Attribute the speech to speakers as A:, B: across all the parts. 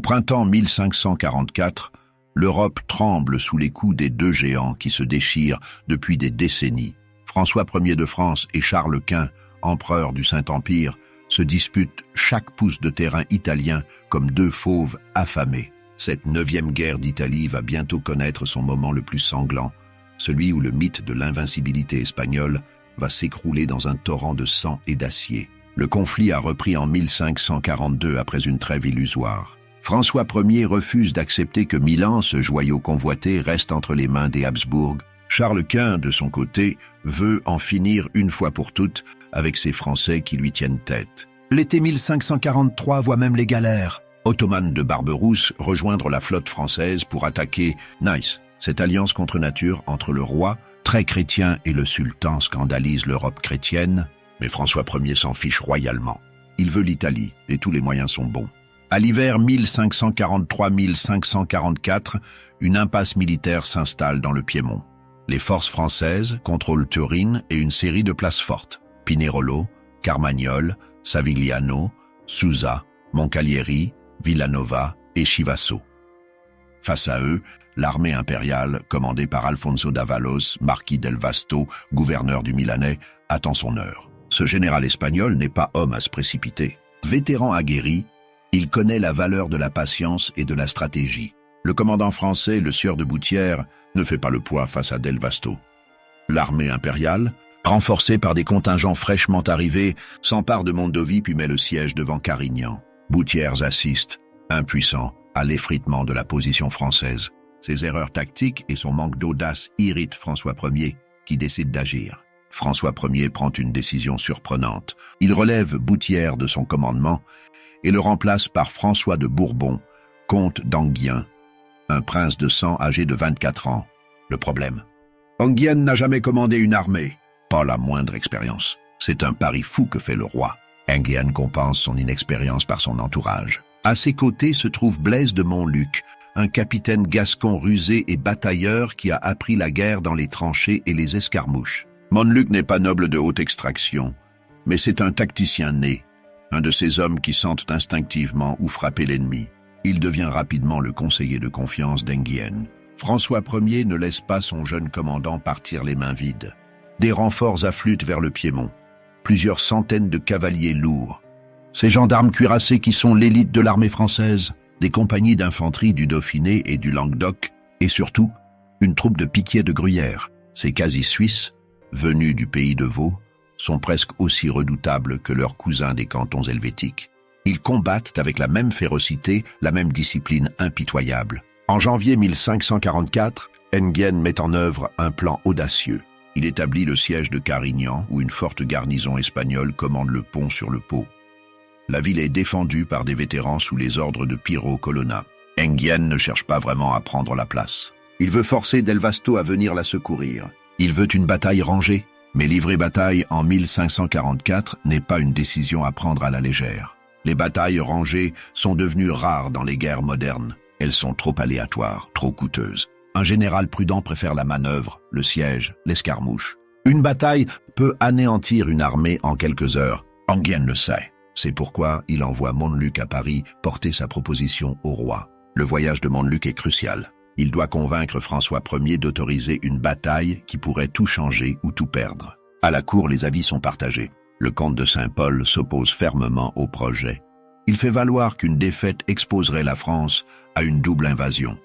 A: printemps 1544, l'Europe tremble sous les coups des deux géants qui se déchirent depuis des décennies. François Ier de France et Charles Quint, empereur du Saint-Empire, se disputent chaque pouce de terrain italien comme deux fauves affamés. Cette 9e guerre d'Italie va bientôt connaître son moment le plus sanglant, celui où le mythe de l'invincibilité espagnole va s'écrouler dans un torrent de sang et d'acier. Le conflit a repris en 1542 après une trêve illusoire. François Ier refuse d'accepter que Milan, ce joyau convoité, reste entre les mains des Habsbourg. Charles Quint, de son côté, veut en finir une fois pour toutes avec ces Français qui lui tiennent tête. L'été 1543 voit même les galères. Ottoman de Barberousse rejoindre la flotte française pour attaquer Nice. Cette alliance contre nature entre le roi, très chrétien, et le sultan scandalise l'Europe chrétienne, mais François Ier s'en fiche royalement. Il veut l'Italie, et tous les moyens sont bons. À l'hiver 1543-1544, une impasse militaire s'installe dans le Piémont. Les forces françaises contrôlent Turin et une série de places fortes. Pinerolo, Carmagnole, Savigliano, Susa, Moncalieri, Villanova et Chivasso. Face à eux, l'armée impériale, commandée par Alfonso d'Avalos, marquis del Vasto, gouverneur du Milanais, attend son heure. Ce général espagnol n'est pas homme à se précipiter. Vétéran aguerri, il connaît la valeur de la patience et de la stratégie. Le commandant français, le sieur de Boutière, ne fait pas le poids face à del Vasto. L'armée impériale, renforcée par des contingents fraîchement arrivés, s'empare de Mondovì puis met le siège devant Carignan. Boutière assiste, impuissant, à l'effritement de la position française. Ses erreurs tactiques et son manque d'audace irritent François Ier, qui décide d'agir. François Ier prend une décision surprenante. Il relève Boutière de son commandement et le remplace par François de Bourbon, comte d'Enghien, un prince de sang âgé de 24 ans. Le problème: Enghien n'a jamais commandé une armée, pas la moindre expérience. C'est un pari fou que fait le roi. Enghien compense son inexpérience par son entourage. À ses côtés se trouve Blaise de Montluc, un capitaine gascon rusé et batailleur qui a appris la guerre dans les tranchées et les escarmouches. Montluc n'est pas noble de haute extraction, mais c'est un tacticien né, un de ces hommes qui sentent instinctivement où frapper l'ennemi. Il devient rapidement le conseiller de confiance d'Enghien. François Ier ne laisse pas son jeune commandant partir les mains vides. Des renforts affluent vers le Piémont, plusieurs centaines de cavaliers lourds. Ces gendarmes cuirassés qui sont l'élite de l'armée française, des compagnies d'infanterie du Dauphiné et du Languedoc, et surtout, une troupe de piquiers de Gruyère. Ces quasi-suisses, venus du pays de Vaud, sont presque aussi redoutables que leurs cousins des cantons helvétiques. Ils combattent avec la même férocité, la même discipline impitoyable. En janvier 1544, Enghien met en œuvre un plan audacieux. Il établit le siège de Carignan, où une forte garnison espagnole commande le pont sur le Pô. La ville est défendue par des vétérans sous les ordres de Piero Colonna. Enghien ne cherche pas vraiment à prendre la place. Il veut forcer del Vasto à venir la secourir. Il veut une bataille rangée, mais livrer bataille en 1544 n'est pas une décision à prendre à la légère. Les batailles rangées sont devenues rares dans les guerres modernes. Elles sont trop aléatoires, trop coûteuses. Un général prudent préfère la manœuvre, le siège, l'escarmouche. Une bataille peut anéantir une armée en quelques heures. Enghien le sait. C'est pourquoi il envoie Montluc à Paris porter sa proposition au roi. Le voyage de Montluc est crucial. Il doit convaincre François Ier d'autoriser une bataille qui pourrait tout changer ou tout perdre. À la cour, les avis sont partagés. Le comte de Saint-Pol s'oppose fermement au projet. Il fait valoir qu'une défaite exposerait la France à une double invasion.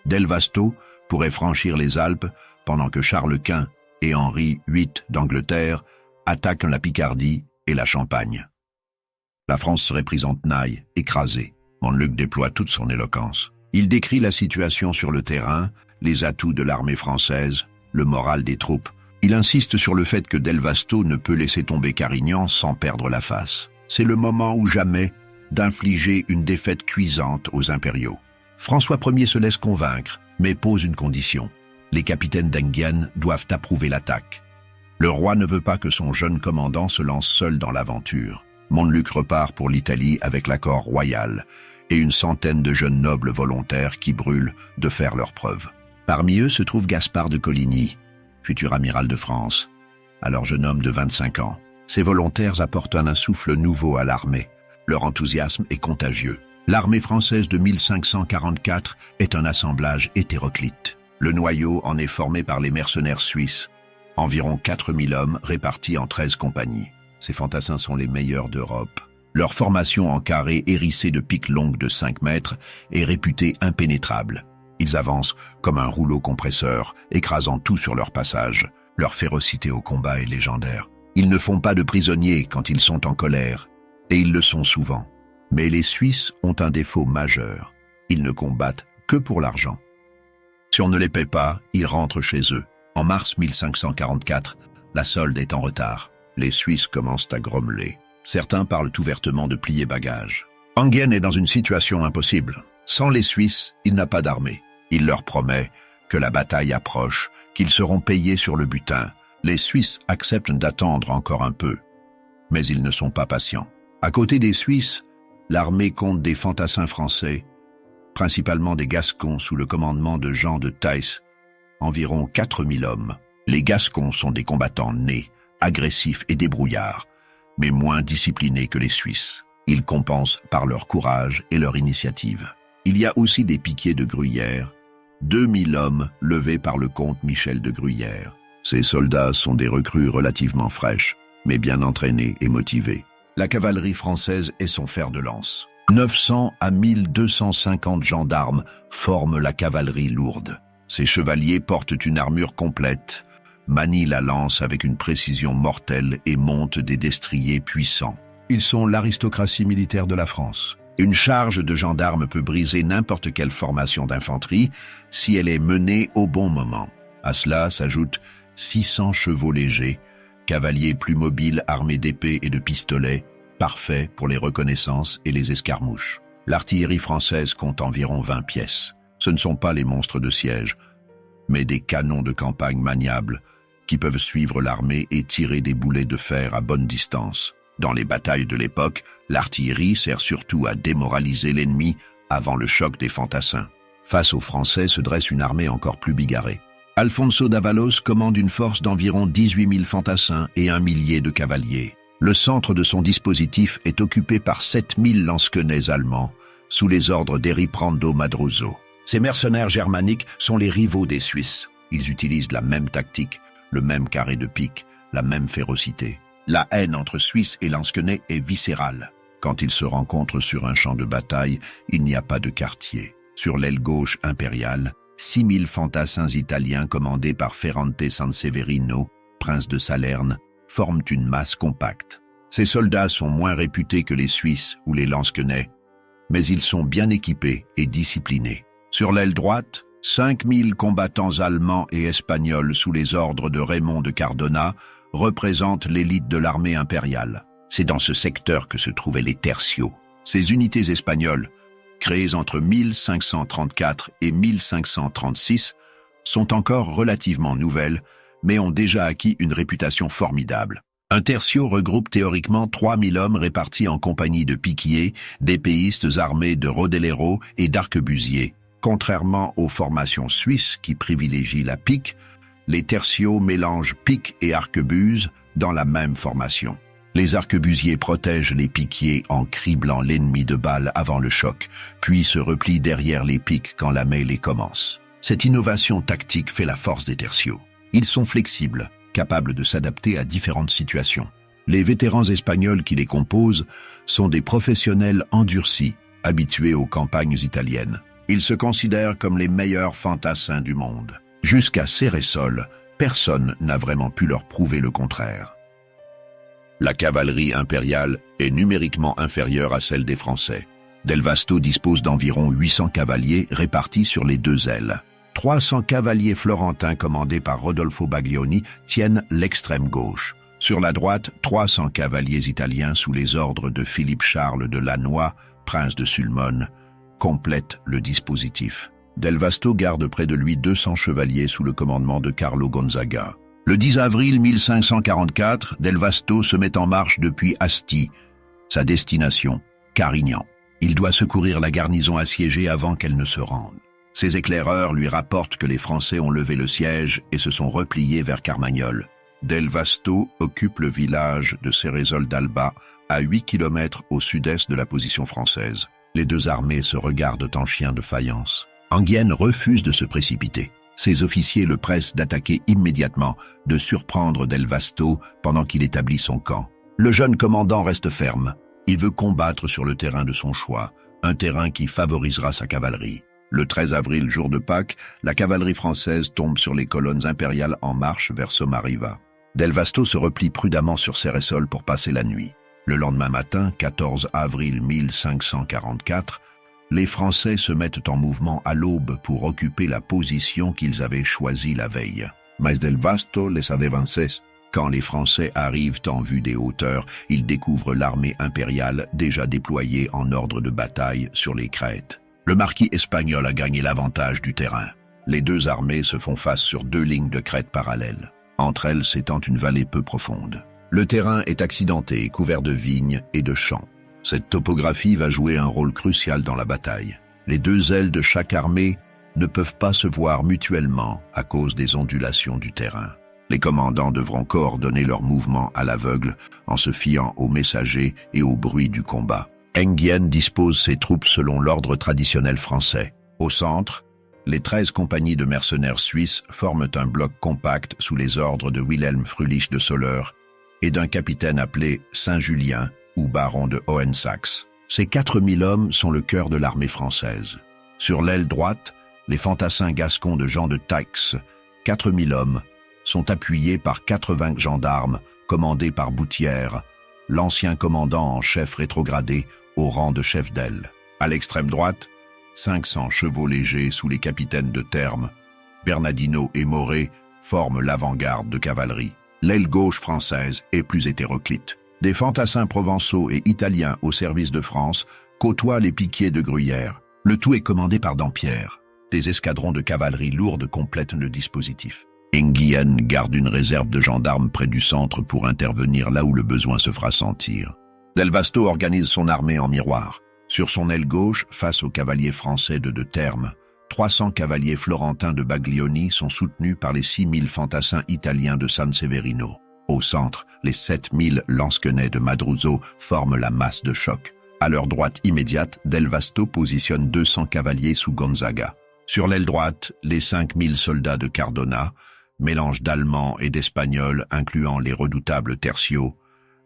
A: Del Vasto pourrait franchir les Alpes pendant que Charles Quint et Henri VIII d'Angleterre attaquent la Picardie et la Champagne. La France serait prise en tenaille, écrasée. Montluc déploie toute son éloquence. Il décrit la situation sur le terrain, les atouts de l'armée française, le moral des troupes. Il insiste sur le fait que del Vasto ne peut laisser tomber Carignan sans perdre la face. C'est le moment ou jamais d'infliger une défaite cuisante aux impériaux. François Ier se laisse convaincre, mais pose une condition. Les capitaines d'Enghien doivent approuver l'attaque. Le roi ne veut pas que son jeune commandant se lance seul dans l'aventure. Montluc repart pour l'Italie avec l'accord royal et une centaine de jeunes nobles volontaires qui brûlent de faire leurs preuves. Parmi eux se trouve Gaspard de Coligny, futur amiral de France, alors jeune homme de 25 ans. Ces volontaires apportent un souffle nouveau à l'armée. Leur enthousiasme est contagieux. L'armée française de 1544 est un assemblage hétéroclite. Le noyau en est formé par les mercenaires suisses, environ 4000 hommes répartis en 13 compagnies. Ces fantassins sont les meilleurs d'Europe. Leur formation en carré hérissé de piques longues de 5 mètres est réputée impénétrable. Ils avancent comme un rouleau compresseur, écrasant tout sur leur passage. Leur férocité au combat est légendaire. Ils ne font pas de prisonniers quand ils sont en colère, et ils le sont souvent. Mais les Suisses ont un défaut majeur. Ils ne combattent que pour l'argent. Si on ne les paie pas, ils rentrent chez eux. En mars 1544, la solde est en retard. Les Suisses commencent à grommeler. Certains parlent ouvertement de plier bagages. Enghien est dans une situation impossible. Sans les Suisses, il n'a pas d'armée. Il leur promet que la bataille approche, qu'ils seront payés sur le butin. Les Suisses acceptent d'attendre encore un peu. Mais ils ne sont pas patients. À côté des Suisses, l'armée compte des fantassins français, principalement des Gascons sous le commandement de Jean de Theiss, environ 4000 hommes. Les Gascons sont des combattants nés, agressifs et débrouillards, mais moins disciplinés que les Suisses. Ils compensent par leur courage et leur initiative. Il y a aussi des piquiers de Gruyère, 2000 hommes levés par le comte Michel de Gruyère. Ces soldats sont des recrues relativement fraîches, mais bien entraînés et motivés. La cavalerie française est son fer de lance. 900 à 1250 gendarmes forment la cavalerie lourde. Ces chevaliers portent une armure complète, manient la lance avec une précision mortelle et montent des destriers puissants. Ils sont l'aristocratie militaire de la France. Une charge de gendarmes peut briser n'importe quelle formation d'infanterie si elle est menée au bon moment. À cela s'ajoutent 600 chevaux légers, cavaliers plus mobiles armés d'épées et de pistolets, parfaits pour les reconnaissances et les escarmouches. L'artillerie française compte environ 20 pièces. Ce ne sont pas les monstres de siège, mais des canons de campagne maniables qui peuvent suivre l'armée et tirer des boulets de fer à bonne distance. Dans les batailles de l'époque, l'artillerie sert surtout à démoraliser l'ennemi avant le choc des fantassins. Face aux Français se dresse une armée encore plus bigarrée. Alfonso d'Avalos commande une force d'environ 18 000 fantassins et 1 millier de cavaliers. Le centre de son dispositif est occupé par 7 000 lansquenets allemands, sous les ordres d'Eriprando Madrozo. Ces mercenaires germaniques sont les rivaux des Suisses. Ils utilisent la même tactique, le même carré de pique, la même férocité. La haine entre Suisses et lansquenets est viscérale. Quand ils se rencontrent sur un champ de bataille, il n'y a pas de quartier. Sur l'aile gauche impériale, 6 000 fantassins italiens commandés par Ferrante Sanseverino, prince de Salerne, forment une masse compacte. Ces soldats sont moins réputés que les Suisses ou les lansquenets, mais ils sont bien équipés et disciplinés. Sur l'aile droite, 5 000 combattants allemands et espagnols sous les ordres de Raymond de Cardona représentent l'élite de l'armée impériale. C'est dans ce secteur que se trouvaient les tertios. Ces unités espagnoles, créées entre 1534 et 1536, sont encore relativement nouvelles, mais ont déjà acquis une réputation formidable. Un tertio regroupe théoriquement 3000 hommes répartis en compagnies de piquiers, d'épéistes armés de rodeleros et d'arquebusiers. Contrairement aux formations suisses qui privilégient la pique, les tertios mélangent pique et arquebuse dans la même formation. Les arquebusiers protègent les piquiers en criblant l'ennemi de balles avant le choc, puis se replient derrière les piques quand la mêlée commence. Cette innovation tactique fait la force des tertios. Ils sont flexibles, capables de s'adapter à différentes situations. Les vétérans espagnols qui les composent sont des professionnels endurcis, habitués aux campagnes italiennes. Ils se considèrent comme les meilleurs fantassins du monde. Jusqu'à Céresole, personne n'a vraiment pu leur prouver le contraire. La cavalerie impériale est numériquement inférieure à celle des Français. Del Vasto dispose d'environ 800 cavaliers répartis sur les deux ailes. 300 cavaliers florentins commandés par Rodolfo Baglioni tiennent l'extrême gauche. Sur la droite, 300 cavaliers italiens sous les ordres de Philippe-Charles de Lannoy, prince de Sulmone, complètent le dispositif. Del Vasto garde près de lui 200 chevaliers sous le commandement de Carlo Gonzaga. Le 10 avril 1544, Del Vasto se met en marche depuis Asti, sa destination, Carignan. Il doit secourir la garnison assiégée avant qu'elle ne se rende. Ses éclaireurs lui rapportent que les Français ont levé le siège et se sont repliés vers Carmagnole. Del Vasto occupe le village de Céresole d'Alba, à 8 km au sud-est de la position française. Les deux armées se regardent en chiens de faïence. Enghien refuse de se précipiter. Ses officiers le pressent d'attaquer immédiatement, de surprendre Del Vasto pendant qu'il établit son camp. Le jeune commandant reste ferme. Il veut combattre sur le terrain de son choix, un terrain qui favorisera sa cavalerie. Le 13 avril, jour de Pâques, la cavalerie française tombe sur les colonnes impériales en marche vers Somariva. Del Vasto se replie prudemment sur Céresole pour passer la nuit. Le lendemain matin, 14 avril 1544, les Français se mettent en mouvement à l'aube pour occuper la position qu'ils avaient choisie la veille. Mais Del Vasto les a devancés. Quand les Français arrivent en vue des hauteurs, ils découvrent l'armée impériale déjà déployée en ordre de bataille sur les crêtes. Le marquis espagnol a gagné l'avantage du terrain. Les deux armées se font face sur deux lignes de crêtes parallèles. Entre elles s'étend une vallée peu profonde. Le terrain est accidenté, couvert de vignes et de champs. Cette topographie va jouer un rôle crucial dans la bataille. Les deux ailes de chaque armée ne peuvent pas se voir mutuellement à cause des ondulations du terrain. Les commandants devront coordonner leurs mouvements à l'aveugle en se fiant aux messagers et au bruit du combat. Enghien dispose ses troupes selon l'ordre traditionnel français. Au centre, les 13 compagnies de mercenaires suisses forment un bloc compact sous les ordres de Wilhelm Fröhlich de Soleure et d'un capitaine appelé Saint-Julien ou baron de Hohensaxe. Ces 4000 hommes sont le cœur de l'armée française. Sur l'aile droite, les fantassins gascons de Jean de Taix, 4000 hommes, sont appuyés par 80 gendarmes commandés par Boutière, l'ancien commandant en chef rétrogradé au rang de chef d'aile. À l'extrême droite, 500 chevaux légers sous les capitaines de Termes, Bernardino et Moret forment l'avant-garde de cavalerie. L'aile gauche française est plus hétéroclite. Des fantassins provençaux et italiens au service de France côtoient les piquiers de Gruyère. Le tout est commandé par Dampierre. Des escadrons de cavalerie lourde complètent le dispositif. Enghien garde une réserve de gendarmes près du centre pour intervenir là où le besoin se fera sentir. Del Vasto organise son armée en miroir. Sur son aile gauche, face aux cavaliers français de Termes, 300 cavaliers florentins de Baglioni sont soutenus par les 6000 fantassins italiens de San Severino. Au centre, les 7000 lansquenets de Madruzo forment la masse de choc. À leur droite immédiate, Del Vasto positionne 200 cavaliers sous Gonzaga. Sur l'aile droite, les 5000 soldats de Cardona, mélange d'Allemands et d'Espagnols incluant les redoutables tertiaux,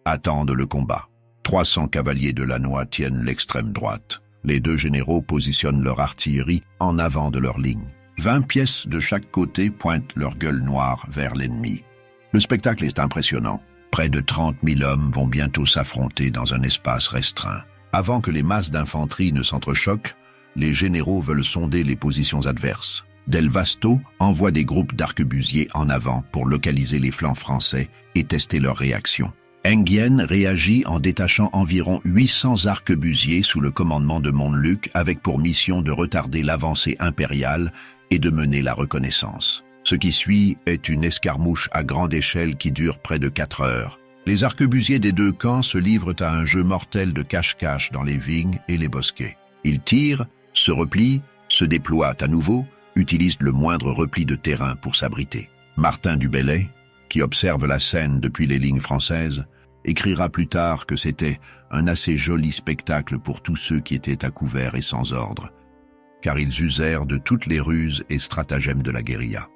A: attendent le combat. 300 cavaliers de Lannoy tiennent l'extrême droite. Les deux généraux positionnent leur artillerie en avant de leur ligne. 20 pièces de chaque côté pointent leur gueule noire vers l'ennemi. Le spectacle est impressionnant. Près de 30 000 hommes vont bientôt s'affronter dans un espace restreint. Avant que les masses d'infanterie ne s'entrechoquent, les généraux veulent sonder les positions adverses. Del Vasto envoie des groupes d'arquebusiers en avant pour localiser les flancs français et tester leur réaction. Enghien réagit en détachant environ 800 arquebusiers sous le commandement de Montluc avec pour mission de retarder l'avancée impériale et de mener la reconnaissance. Ce qui suit est une escarmouche à grande échelle qui dure près de 4 heures. Les arquebusiers des deux camps se livrent à un jeu mortel de cache-cache dans les vignes et les bosquets. Ils tirent, se replient, se déploient à nouveau, utilisent le moindre repli de terrain pour s'abriter. Martin du Bellay, qui observe la scène depuis les lignes françaises, écrira plus tard que c'était un assez joli spectacle pour tous ceux qui étaient à couvert et sans ordre, car ils usèrent de toutes les ruses et stratagèmes de la guérilla.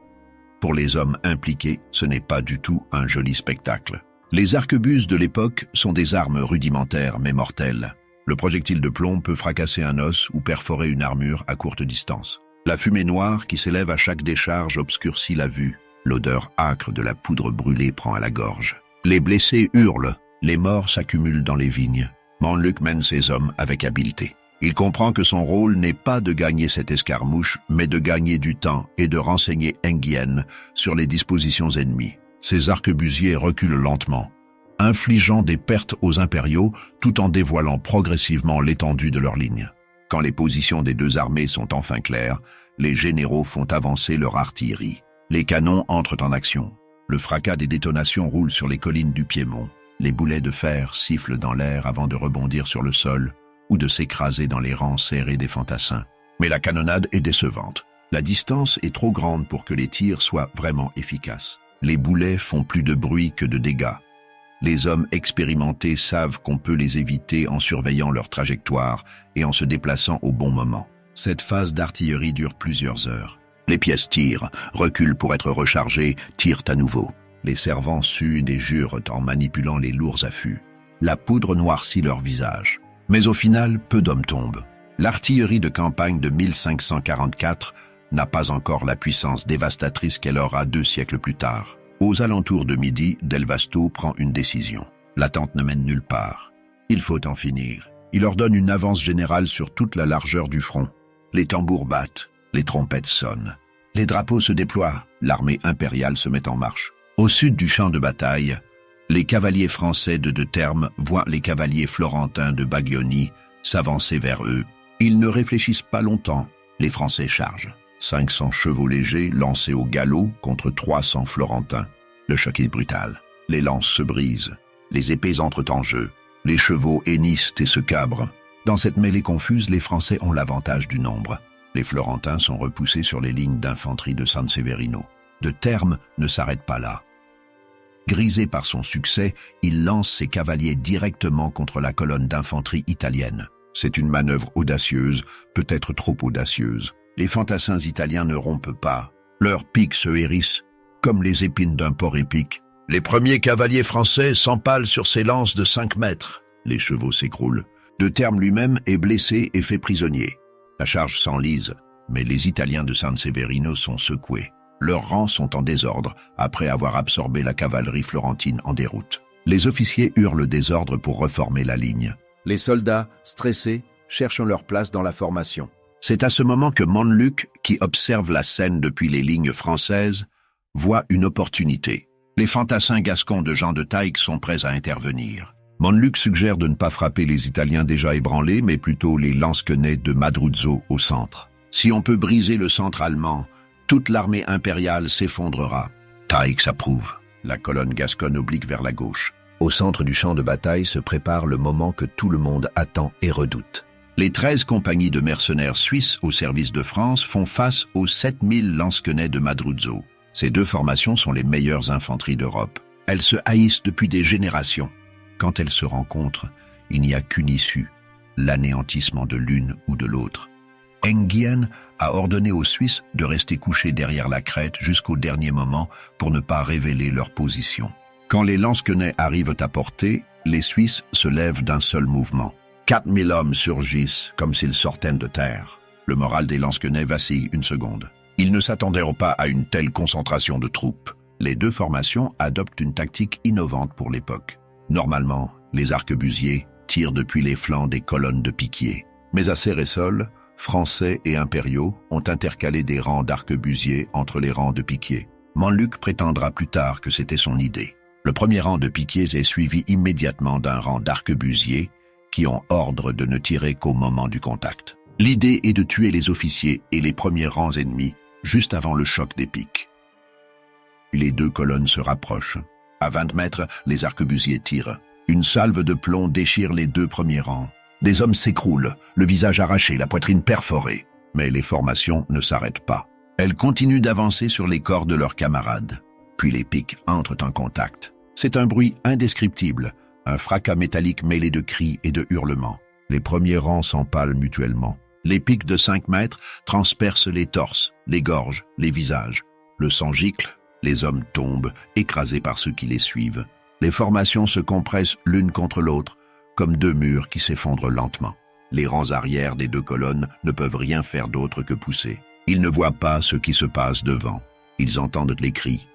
A: Pour les hommes impliqués, ce n'est pas du tout un joli spectacle. Les arquebuses de l'époque sont des armes rudimentaires mais mortelles. Le projectile de plomb peut fracasser un os ou perforer une armure à courte distance. La fumée noire qui s'élève à chaque décharge obscurcit la vue. L'odeur âcre de la poudre brûlée prend à la gorge. Les blessés hurlent, les morts s'accumulent dans les vignes. Montluc mène ses hommes avec habileté. Il comprend que son rôle n'est pas de gagner cette escarmouche, mais de gagner du temps et de renseigner Enghien sur les dispositions ennemies. Ses arquebusiers reculent lentement, infligeant des pertes aux impériaux tout en dévoilant progressivement l'étendue de leur ligne. Quand les positions des deux armées sont enfin claires, les généraux font avancer leur artillerie. Les canons entrent en action. Le fracas des détonations roule sur les collines du Piémont. Les boulets de fer sifflent dans l'air avant de rebondir sur le sol ou de s'écraser dans les rangs serrés des fantassins. Mais la canonnade est décevante. La distance est trop grande pour que les tirs soient vraiment efficaces. Les boulets font plus de bruit que de dégâts. Les hommes expérimentés savent qu'on peut les éviter en surveillant leur trajectoire et en se déplaçant au bon moment. Cette phase d'artillerie dure plusieurs heures. Les pièces tirent, reculent pour être rechargées, tirent à nouveau. Les servants suent et jurent en manipulant les lourds affûts. La poudre noircit leur visage. Mais au final, peu d'hommes tombent. L'artillerie de campagne de 1544 n'a pas encore la puissance dévastatrice qu'elle aura 2 siècles plus tard. Aux alentours de midi, Del Vasto prend une décision. L'attente ne mène nulle part. Il faut en finir. Il ordonne une avance générale sur toute la largeur du front. Les tambours battent, les trompettes sonnent. Les drapeaux se déploient, l'armée impériale se met en marche. Au sud du champ de bataille, les cavaliers français de Termes voient les cavaliers florentins de Baglioni s'avancer vers eux. Ils ne réfléchissent pas longtemps. Les Français chargent. 500 chevaux légers lancés au galop contre 300 florentins. Le choc est brutal. Les lances se brisent. Les épées entrent en jeu. Les chevaux hennissent et se cabrent. Dans cette mêlée confuse, les Français ont l'avantage du nombre. Les Florentins sont repoussés sur les lignes d'infanterie de San Severino. De Termes ne s'arrête pas là. Grisé par son succès, il lance ses cavaliers directement contre la colonne d'infanterie italienne. C'est une manœuvre audacieuse, peut-être trop audacieuse. Les fantassins italiens ne rompent pas. Leurs piques se hérissent, comme les épines d'un porc épic. Les premiers cavaliers français s'empalent sur ces lances de 5 mètres. Les chevaux s'écroulent. De Termes lui-même est blessé et fait prisonnier. La charge s'enlise, mais les Italiens de San Severino sont secoués. Leurs rangs sont en désordre, après avoir absorbé la cavalerie florentine en déroute. Les officiers hurlent le désordre pour reformer la ligne. Les soldats, stressés, cherchent leur place dans la formation. C'est à ce moment que Montluc, qui observe la scène depuis les lignes françaises, voit une opportunité. Les fantassins gascons de Jean de Taïque sont prêts à intervenir. Montluc suggère de ne pas frapper les Italiens déjà ébranlés, mais plutôt les lansquenets de Madruzzo au centre. Si on peut briser le centre allemand, toute l'armée impériale s'effondrera. Taïque s'approuve. La colonne gasconne oblique vers la gauche. Au centre du champ de bataille se prépare le moment que tout le monde attend et redoute. Les 13 compagnies de mercenaires suisses au service de France font face aux 7000 lansquenets de Madruzzo. Ces 2 formations sont les meilleures infanteries d'Europe. Elles se haïssent depuis des générations. Quand elles se rencontrent, il n'y a qu'une issue, l'anéantissement de l'une ou de l'autre. Enghien a ordonné aux Suisses de rester couchés derrière la crête jusqu'au dernier moment pour ne pas révéler leur position. Quand les lansquenets arrivent à portée, les Suisses se lèvent d'un seul mouvement. 4000 hommes surgissent comme s'ils sortaient de terre. Le moral des lansquenets vacille une seconde. Ils ne s'attendaient pas à une telle concentration de troupes. Les 2 formations adoptent une tactique innovante pour l'époque. Normalement, les arquebusiers tirent depuis les flancs des colonnes de piquiers. Mais à Céresole, Français et impériaux ont intercalé des rangs d'arquebusiers entre les rangs de piquiers. Montluc prétendra plus tard que c'était son idée. Le premier rang de piquiers est suivi immédiatement d'un rang d'arquebusiers qui ont ordre de ne tirer qu'au moment du contact. L'idée est de tuer les officiers et les premiers rangs ennemis juste avant le choc des piques. Les 2 colonnes se rapprochent. À 20 mètres, les arquebusiers tirent. Une salve de plomb déchire les 2 premiers rangs. Des hommes s'écroulent, le visage arraché, la poitrine perforée. Mais les formations ne s'arrêtent pas. Elles continuent d'avancer sur les corps de leurs camarades. Puis les piques entrent en contact. C'est un bruit indescriptible, un fracas métallique mêlé de cris et de hurlements. Les premiers rangs s'empalent mutuellement. Les piques de 5 mètres transpercent les torses, les gorges, les visages. Le sang gicle, les hommes tombent, écrasés par ceux qui les suivent. Les formations se compressent l'une contre l'autre, comme 2 murs qui s'effondrent lentement. Les rangs arrière des 2 colonnes ne peuvent rien faire d'autre que pousser. Ils ne voient pas ce qui se passe devant. Ils entendent les cris,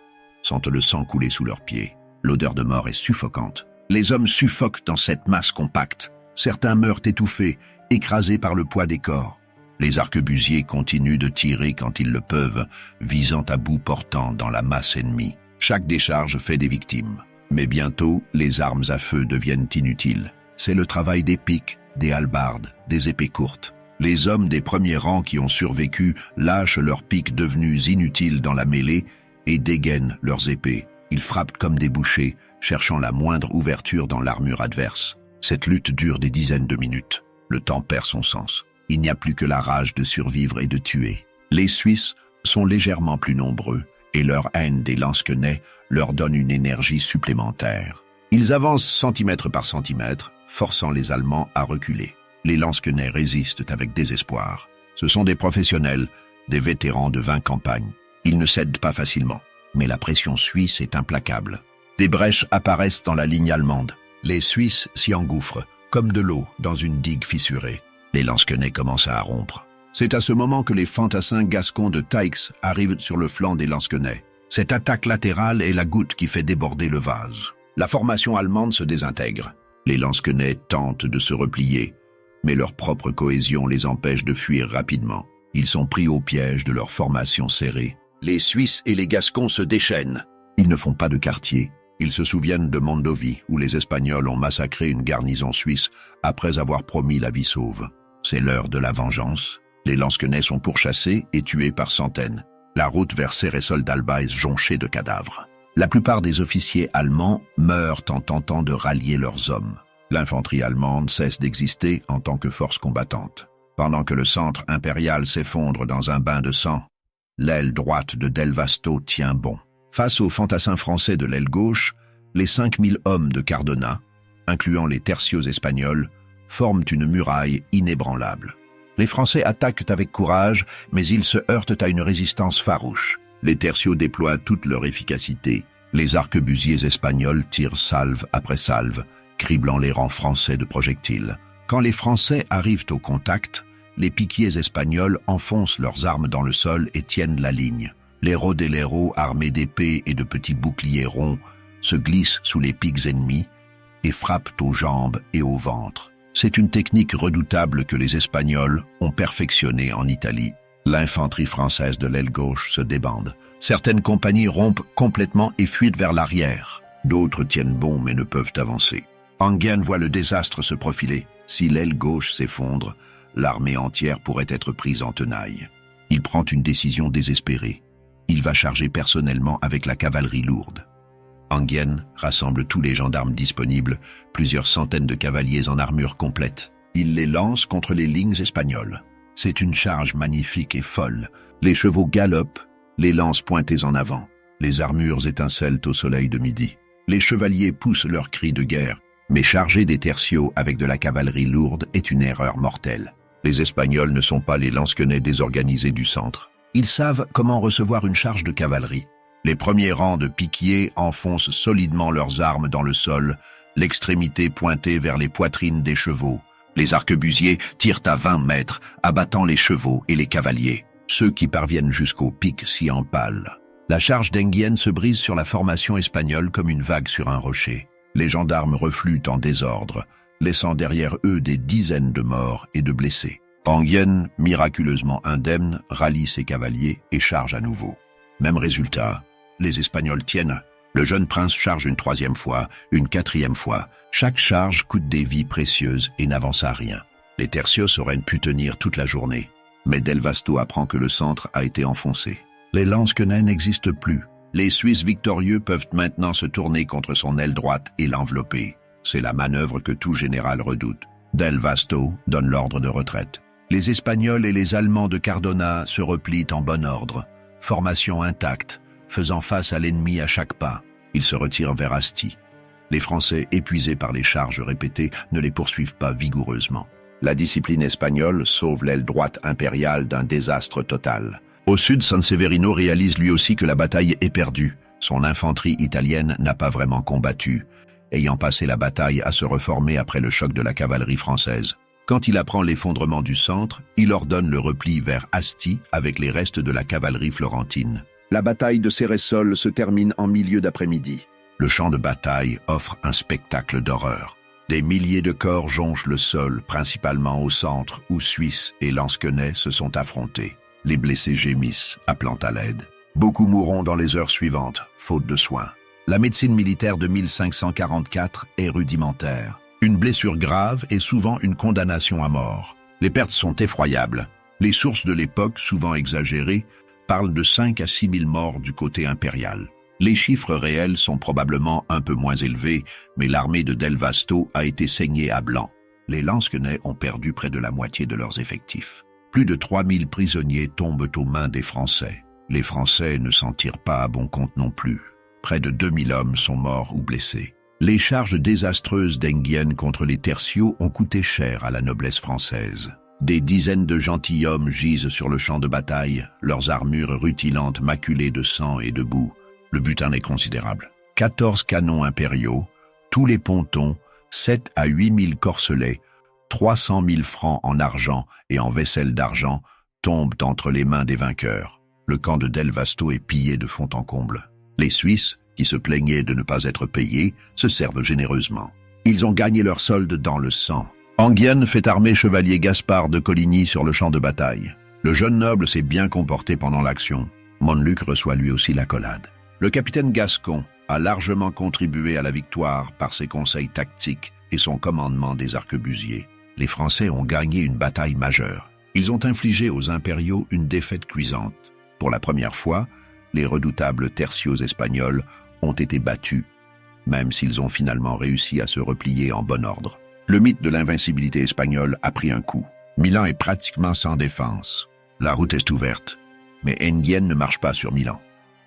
A: sentent le sang couler sous leurs pieds. L'odeur de mort est suffocante. Les hommes suffoquent dans cette masse compacte. Certains meurent étouffés, écrasés par le poids des corps. Les arquebusiers continuent de tirer quand ils le peuvent, visant à bout portant dans la masse ennemie. Chaque décharge fait des victimes. Mais bientôt, les armes à feu deviennent inutiles. C'est le travail des piques, des hallebardes, des épées courtes. Les hommes des premiers rangs qui ont survécu lâchent leurs piques devenues inutiles dans la mêlée et dégainent leurs épées. Ils frappent comme des bouchers, cherchant la moindre ouverture dans l'armure adverse. Cette lutte dure des dizaines de minutes. Le temps perd son sens. Il n'y a plus que la rage de survivre et de tuer. Les Suisses sont légèrement plus nombreux et leur haine des lansquenets leur donne une énergie supplémentaire. Ils avancent centimètre par centimètre, forçant les Allemands à reculer. Les lansquenets résistent avec désespoir. Ce sont des professionnels, des vétérans de 20 campagnes. Ils ne cèdent pas facilement. Mais la pression suisse est implacable. Des brèches apparaissent dans la ligne allemande. Les Suisses s'y engouffrent, comme de l'eau dans une digue fissurée. Les lansquenets commencent à rompre. C'est à ce moment que les fantassins gascons de Taix arrivent sur le flanc des lansquenets. Cette attaque latérale est la goutte qui fait déborder le vase. La formation allemande se désintègre. Les lansquenets tentent de se replier, mais leur propre cohésion les empêche de fuir rapidement. Ils sont pris au piège de leur formation serrée. Les Suisses et les Gascons se déchaînent. Ils ne font pas de quartier. Ils se souviennent de Mondovi, où les Espagnols ont massacré une garnison suisse après avoir promis la vie sauve. C'est l'heure de la vengeance. Les lansquenets sont pourchassés et tués par centaines. La route vers Céresol d'Alba est jonchée de cadavres. La plupart des officiers allemands meurent en tentant de rallier leurs hommes. L'infanterie allemande cesse d'exister en tant que force combattante. Pendant que le centre impérial s'effondre dans un bain de sang, l'aile droite de Del Vasto tient bon. Face aux fantassins français de l'aile gauche, les 5000 hommes de Cardona, incluant les tercios espagnols, forment une muraille inébranlable. Les Français attaquent avec courage, mais ils se heurtent à une résistance farouche. Les tercios déploient toute leur efficacité. Les arquebusiers espagnols tirent salve après salve, criblant les rangs français de projectiles. Quand les Français arrivent au contact, les piquiers espagnols enfoncent leurs armes dans le sol et tiennent la ligne. Les rodeleros, armés d'épées et de petits boucliers ronds, se glissent sous les piques ennemis et frappent aux jambes et au ventre. C'est une technique redoutable que les Espagnols ont perfectionnée en Italie. L'infanterie française de l'aile gauche se débande. Certaines compagnies rompent complètement et fuient vers l'arrière. D'autres tiennent bon mais ne peuvent avancer. Enghien voit le désastre se profiler. Si l'aile gauche s'effondre, l'armée entière pourrait être prise en tenaille. Il prend une décision désespérée. Il va charger personnellement avec la cavalerie lourde. Enghien rassemble tous les gendarmes disponibles, plusieurs centaines de cavaliers en armure complète. Il les lance contre les lignes espagnoles. C'est une charge magnifique et folle. Les chevaux galopent, les lances pointées en avant. Les armures étincellent au soleil de midi. Les chevaliers poussent leurs cris de guerre. Mais charger des tercios avec de la cavalerie lourde est une erreur mortelle. Les Espagnols ne sont pas les lansquenets désorganisés du centre. Ils savent comment recevoir une charge de cavalerie. Les premiers rangs de piquiers enfoncent solidement leurs armes dans le sol, l'extrémité pointée vers les poitrines des chevaux. Les arquebusiers tirent à 20 mètres, abattant les chevaux et les cavaliers. Ceux qui parviennent jusqu'au pic s'y empalent. La charge d'Enghien se brise sur la formation espagnole comme une vague sur un rocher. Les gendarmes refluent en désordre, laissant derrière eux des dizaines de morts et de blessés. Enghien, miraculeusement indemne, rallie ses cavaliers et charge à nouveau. Même résultat, les Espagnols tiennent. Le jeune prince charge une troisième fois, une quatrième fois. Chaque charge coûte des vies précieuses et n'avance à rien. Les tercios auraient pu tenir toute la journée. Mais Del Vasto apprend que le centre a été enfoncé. Les lansquenets n'existent plus. Les Suisses victorieux peuvent maintenant se tourner contre son aile droite et l'envelopper. C'est la manœuvre que tout général redoute. Del Vasto donne l'ordre de retraite. Les Espagnols et les Allemands de Cardona se replient en bon ordre. Formation intacte, faisant face à l'ennemi à chaque pas. Ils se retirent vers Asti. Les Français, épuisés par les charges répétées, ne les poursuivent pas vigoureusement. La discipline espagnole sauve l'aile droite impériale d'un désastre total. Au sud, Sanseverino réalise lui aussi que la bataille est perdue. Son infanterie italienne n'a pas vraiment combattu, ayant passé la bataille à se reformer après le choc de la cavalerie française. Quand il apprend l'effondrement du centre, il ordonne le repli vers Asti avec les restes de la cavalerie florentine. La bataille de Céresol se termine en milieu d'après-midi. Le champ de bataille offre un spectacle d'horreur. Des milliers de corps jonchent le sol, principalement au centre où Suisses et lansquenets se sont affrontés. Les blessés gémissent, appelant à l'aide. Beaucoup mourront dans les heures suivantes, faute de soins. La médecine militaire de 1544 est rudimentaire. Une blessure grave est souvent une condamnation à mort. Les pertes sont effroyables. Les sources de l'époque, souvent exagérées, parlent de 5 à 6 000 morts du côté impérial. Les chiffres réels sont probablement un peu moins élevés, mais l'armée de Del Vasto a été saignée à blanc. Les lansquenets ont perdu près de la moitié de leurs effectifs. Plus de 3000 prisonniers tombent aux mains des Français. Les Français ne s'en tirent pas à bon compte non plus. Près de 2000 hommes sont morts ou blessés. Les charges désastreuses d'Enghien contre les tertiaux ont coûté cher à la noblesse française. Des dizaines de gentilshommes gisent sur le champ de bataille, leurs armures rutilantes maculées de sang et de boue. Le butin est considérable. 14 canons impériaux, tous les pontons, 7 à 8 000 corselets, 300 000 francs en argent et en vaisselle d'argent tombent entre les mains des vainqueurs. Le camp de Del Vasto est pillé de fond en comble. Les Suisses, qui se plaignaient de ne pas être payés, se servent généreusement. Ils ont gagné leur solde dans le sang. Enghien fait armer chevalier Gaspard de Coligny sur le champ de bataille. Le jeune noble s'est bien comporté pendant l'action. Montluc reçoit lui aussi l'accolade. Le capitaine Gascon a largement contribué à la victoire par ses conseils tactiques et son commandement des arquebusiers. Les Français ont gagné une bataille majeure. Ils ont infligé aux impériaux une défaite cuisante. Pour la première fois, les redoutables tertiaux espagnols ont été battus, même s'ils ont finalement réussi à se replier en bon ordre. Le mythe de l'invincibilité espagnole a pris un coup. Milan est pratiquement sans défense. La route est ouverte, mais Enghien ne marche pas sur Milan.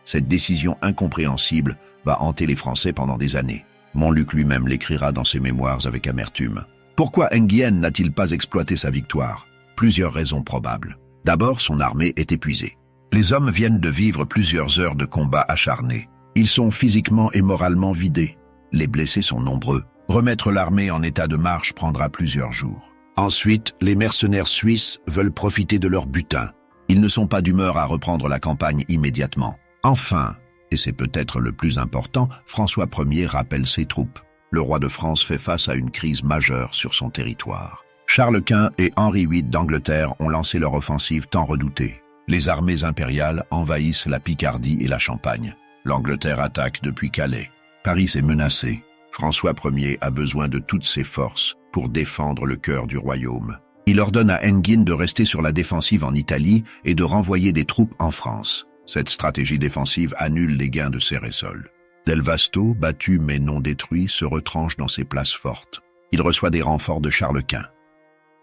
A: Cette décision incompréhensible va hanter les Français pendant des années. Montluc lui-même l'écrira dans ses mémoires avec amertume. Pourquoi Enghien n'a-t-il pas exploité sa victoire? Plusieurs raisons probables. D'abord, son armée est épuisée. Les hommes viennent de vivre plusieurs heures de combat acharnés. Ils sont physiquement et moralement vidés. Les blessés sont nombreux. Remettre l'armée en état de marche prendra plusieurs jours. Ensuite, les mercenaires suisses veulent profiter de leur butin. Ils ne sont pas d'humeur à reprendre la campagne immédiatement. Enfin, et c'est peut-être le plus important, François Ier rappelle ses troupes. Le roi de France fait face à une crise majeure sur son territoire. Charles Quint et Henri VIII d'Angleterre ont lancé leur offensive tant redoutée. Les armées impériales envahissent la Picardie et la Champagne. L'Angleterre attaque depuis Calais. Paris est menacé. François Ier a besoin de toutes ses forces pour défendre le cœur du royaume. Il ordonne à Enghien de rester sur la défensive en Italie et de renvoyer des troupes en France. Cette stratégie défensive annule les gains de Céresole. Del Vasto, battu mais non détruit, se retranche dans ses places fortes. Il reçoit des renforts de Charles Quint.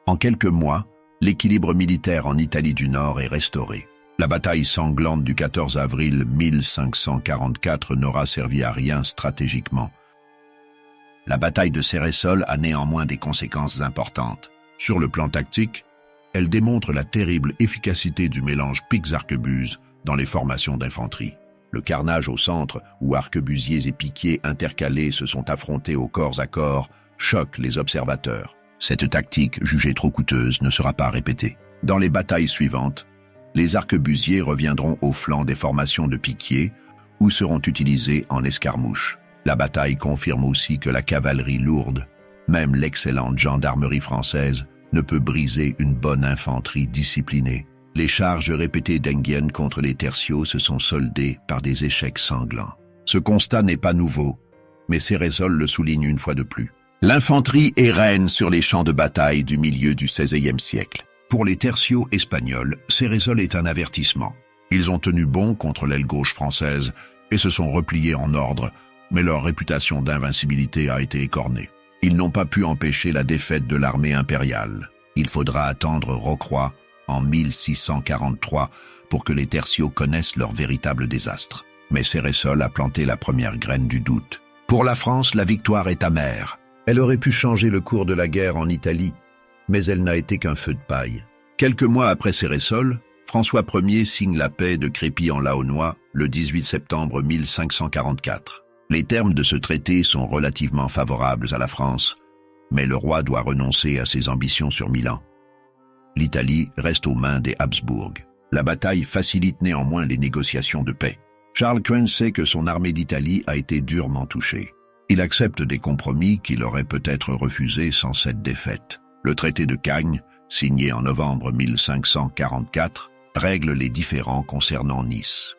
A: En quelques mois, l'équilibre militaire en Italie du Nord est restauré. La bataille sanglante du 14 avril 1544 n'aura servi à rien stratégiquement. La bataille de Céresole a néanmoins des conséquences importantes. Sur le plan tactique, elle démontre la terrible efficacité du mélange piques-arquebuses dans les formations d'infanterie. Le carnage au centre, où arquebusiers et piquiers intercalés se sont affrontés au corps à corps, choque les observateurs. Cette tactique, jugée trop coûteuse, ne sera pas répétée. Dans les batailles suivantes, les arquebusiers reviendront au flanc des formations de piquiers ou seront utilisés en escarmouche. La bataille confirme aussi que la cavalerie lourde, même l'excellente gendarmerie française, ne peut briser une bonne infanterie disciplinée. Les charges répétées d'Enghien contre les tertiaux se sont soldées par des échecs sanglants. Ce constat n'est pas nouveau, mais Céresole le souligne une fois de plus. L'infanterie est reine sur les champs de bataille du milieu du XVIe siècle. Pour les tertiaux espagnols, Céresole est un avertissement. Ils ont tenu bon contre l'aile gauche française et se sont repliés en ordre, mais leur réputation d'invincibilité a été écornée. Ils n'ont pas pu empêcher la défaite de l'armée impériale. Il faudra attendre Rocroi en 1643 pour que les tertiaux connaissent leur véritable désastre. Mais Céresole a planté la première graine du doute. Pour la France, la victoire est amère. Elle aurait pu changer le cours de la guerre en Italie, mais elle n'a été qu'un feu de paille. Quelques mois après Céresole, François Ier signe la paix de Crépy-en-Laonnois le 18 septembre 1544. Les termes de ce traité sont relativement favorables à la France, mais le roi doit renoncer à ses ambitions sur Milan. L'Italie reste aux mains des Habsbourg. La bataille facilite néanmoins les négociations de paix. Charles Quint sait que son armée d'Italie a été durement touchée. Il accepte des compromis qu'il aurait peut-être refusés sans cette défaite. Le traité de Cagnes, signé en novembre 1544, règle les différends concernant Nice.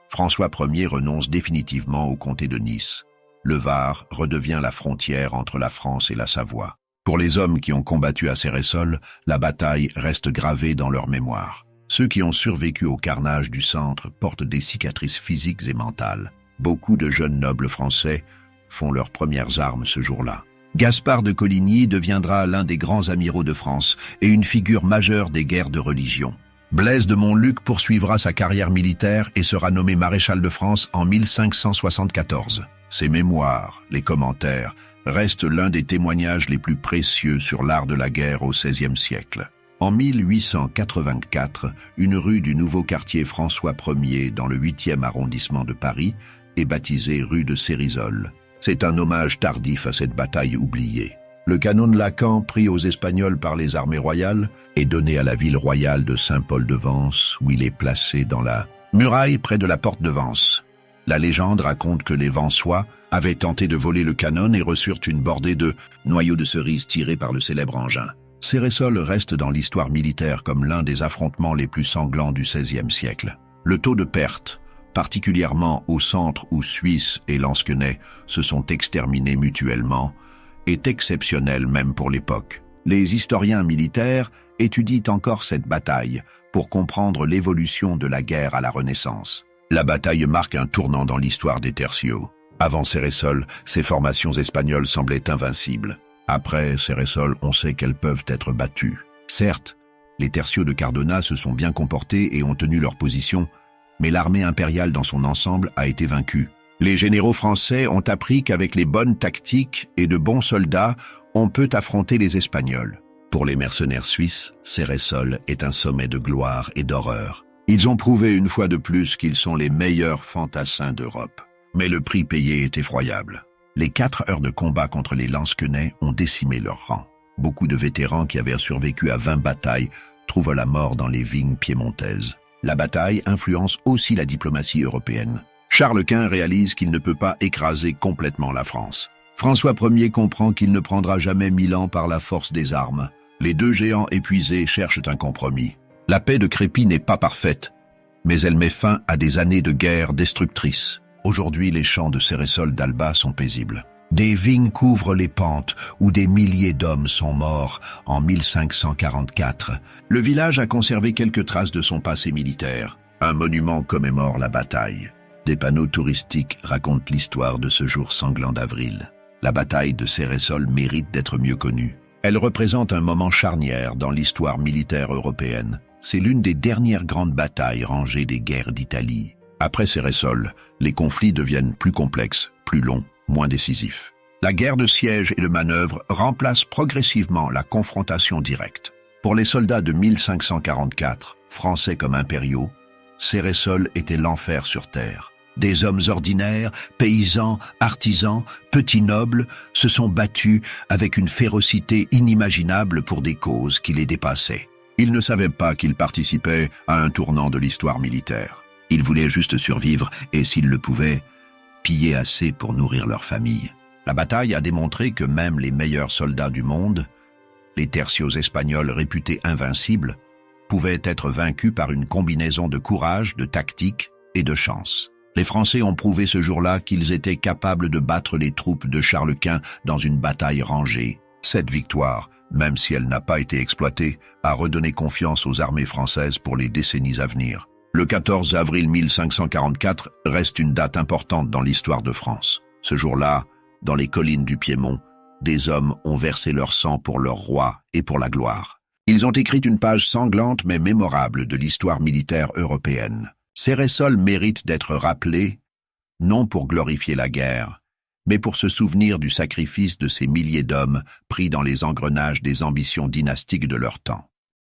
A: François Ier renonce définitivement au comté de Nice. Le Var redevient la frontière entre la France et la Savoie. Pour les hommes qui ont combattu à Céresole, la bataille reste gravée dans leur mémoire. Ceux qui ont survécu au carnage du centre portent des cicatrices physiques et mentales. Beaucoup de jeunes nobles français font leurs premières armes ce jour-là. Gaspard de Coligny deviendra l'un des grands amiraux de France et une figure majeure des guerres de religion. Blaise de Montluc poursuivra sa carrière militaire et sera nommé maréchal de France en 1574. Ses mémoires, les commentaires, restent l'un des témoignages les plus précieux sur l'art de la guerre au XVIe siècle. En 1884, une rue du nouveau quartier François Ier, dans le 8e arrondissement de Paris, est baptisée rue de Cérizole. C'est un hommage tardif à cette bataille oubliée. Le canon de Lacan, pris aux Espagnols par les armées royales, est donné à la ville royale de Saint-Paul-de-Vence, où il est placé dans la muraille près de la porte de Vence. La légende raconte que les Vençois avaient tenté de voler le canon et reçurent une bordée de noyaux de cerises tirés par le célèbre engin. Céresole reste dans l'histoire militaire comme l'un des affrontements les plus sanglants du XVIe siècle. Le taux de perte, particulièrement au centre où Suisse et Lansquenet se sont exterminés mutuellement, est exceptionnel même pour l'époque. Les historiens militaires étudient encore cette bataille pour comprendre l'évolution de la guerre à la Renaissance. La bataille marque un tournant dans l'histoire des tercios. Avant Céresole, ces formations espagnoles semblaient invincibles. Après Céresole, on sait qu'elles peuvent être battues. Certes, les tercios de Cardona se sont bien comportés et ont tenu leur position, mais l'armée impériale dans son ensemble a été vaincue. Les généraux français ont appris qu'avec les bonnes tactiques et de bons soldats, on peut affronter les Espagnols. Pour les mercenaires suisses, Céresole est un sommet de gloire et d'horreur. Ils ont prouvé une fois de plus qu'ils sont les meilleurs fantassins d'Europe. Mais le prix payé est effroyable. Les 4 heures de combat contre les Lansquenets ont décimé leurs rangs. Beaucoup de vétérans qui avaient survécu à 20 batailles trouvent la mort dans les vignes piémontaises. La bataille influence aussi la diplomatie européenne. Charles Quint réalise qu'il ne peut pas écraser complètement la France. François Ier comprend qu'il ne prendra jamais Milan par la force des armes. Les deux géants épuisés cherchent un compromis. La paix de Crépy n'est pas parfaite, mais elle met fin à des années de guerre destructrices. Aujourd'hui, les champs de Céresole d'Alba sont paisibles. Des vignes couvrent les pentes où des milliers d'hommes sont morts en 1544. Le village a conservé quelques traces de son passé militaire. Un monument commémore la bataille. Des panneaux touristiques racontent l'histoire de ce jour sanglant d'avril. La bataille de Céresole mérite d'être mieux connue. Elle représente un moment charnière dans l'histoire militaire européenne. C'est l'une des dernières grandes batailles rangées des guerres d'Italie. Après Céresole, les conflits deviennent plus complexes, plus longs, moins décisifs. La guerre de siège et de manœuvre remplace progressivement la confrontation directe. Pour les soldats de 1544, français comme impériaux, Céresole était l'enfer sur terre. Des hommes ordinaires, paysans, artisans, petits nobles se sont battus avec une férocité inimaginable pour des causes qui les dépassaient. Ils ne savaient pas qu'ils participaient à un tournant de l'histoire militaire. Ils voulaient juste survivre et, s'ils le pouvaient, piller assez pour nourrir leur famille. La bataille a démontré que même les meilleurs soldats du monde, les tercios espagnols réputés invincibles, pouvaient être vaincus par une combinaison de courage, de tactique et de chance. Les Français ont prouvé ce jour-là qu'ils étaient capables de battre les troupes de Charles Quint dans une bataille rangée. Cette victoire, même si elle n'a pas été exploitée, a redonné confiance aux armées françaises pour les décennies à venir. Le 14 avril 1544 reste une date importante dans l'histoire de France. Ce jour-là, dans les collines du Piémont, des hommes ont versé leur sang pour leur roi et pour la gloire. Ils ont écrit une page sanglante mais mémorable de l'histoire militaire européenne. Céresole mérite d'être rappelé, non pour glorifier la guerre, mais pour se souvenir du sacrifice de ces milliers d'hommes pris dans les engrenages des ambitions dynastiques de leur temps.